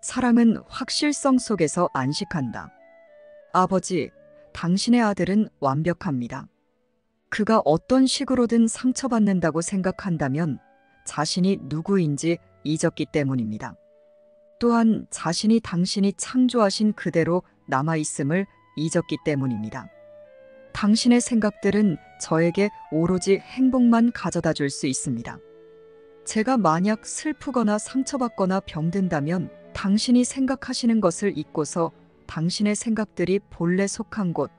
사랑은 확실성 속에서 안식한다. 아버지, 당신의 아들은 완벽합니다. 그가 어떤 식으로든 상처받는다고 생각한다면 자신이 누구인지 잊었기 때문입니다. 또한 자신이 당신이 창조하신 그대로 남아있음을 잊었기 때문입니다. 당신의 생각들은 저에게 오로지 행복만 가져다 줄 수 있습니다. 제가 만약 슬프거나 상처받거나 병든다면 당신이 생각하시는 것을 잊고서 당신의 생각들이 본래 속한 곳,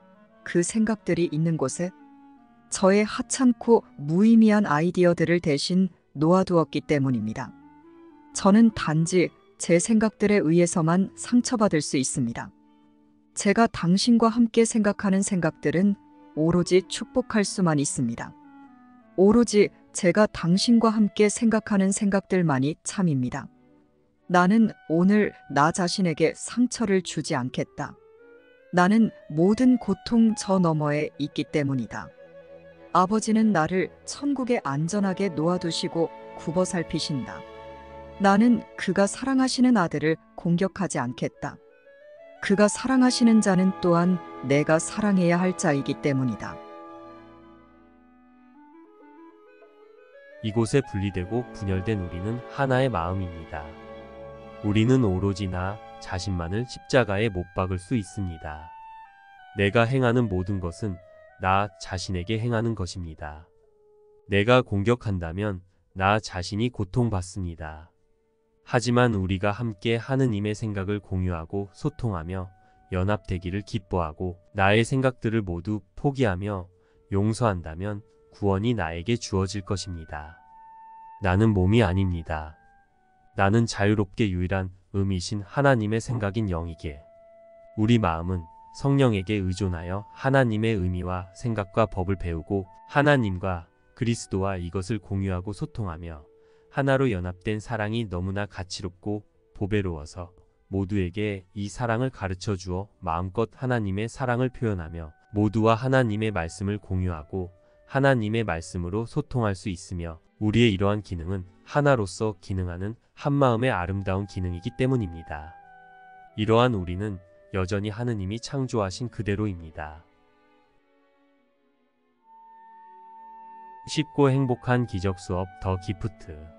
그 생각들이 있는 곳에 저의 하찮고 무의미한 아이디어들을 대신 놓아두었기 때문입니다. 저는 단지 제 생각들에 의해서만 상처받을 수 있습니다. 제가 당신과 함께 생각하는 생각들은 오로지 축복할 수만 있습니다. 오로지 제가 당신과 함께 생각하는 생각들만이 참입니다. 나는 오늘 나 자신에게 상처를 주지 않겠다. 나는 모든 고통 저 너머에 있기 때문이다. 아버지는 나를 천국에 안전하게 놓아두시고 굽어 살피신다. 나는 그가 사랑하시는 아들을 공격하지 않겠다. 그가 사랑하시는 자는 또한 내가 사랑해야 할 자이기 때문이다. 이곳에 분리되고 분열된 우리는 하나의 마음입니다. 우리는 오로지 나 자신만을 십자가에 못 박을 수 있습니다. 내가 행하는 모든 것은 나 자신에게 행하는 것입니다. 내가 공격한다면 나 자신이 고통받습니다. 하지만 우리가 함께 하느님의 생각을 공유하고 소통하며 연합되기를 기뻐하고 나의 생각들을 모두 포기하며 용서한다면 구원이 나에게 주어질 것입니다. 나는 몸이 아닙니다. 나는 자유롭게 유일한 의미신 하나님의 생각인 영이기에 우리 마음은 성령에게 의존하여 하나님의 의미와 생각과 법을 배우고 하나님과 그리스도와 이것을 공유하고 소통하며 하나로 연합된 사랑이 너무나 가치롭고 보배로워서 모두에게 이 사랑을 가르쳐 주어 마음껏 하나님의 사랑을 표현하며 모두와 하나님의 말씀을 공유하고 하나님의 말씀으로 소통할 수 있으며 우리의 이러한 기능은 하나로서 기능하는 한마음의 아름다운 기능이기 때문입니다. 이러한 우리는 여전히 하느님이 창조하신 그대로입니다. 쉽고 행복한 기적 수업 더 기프트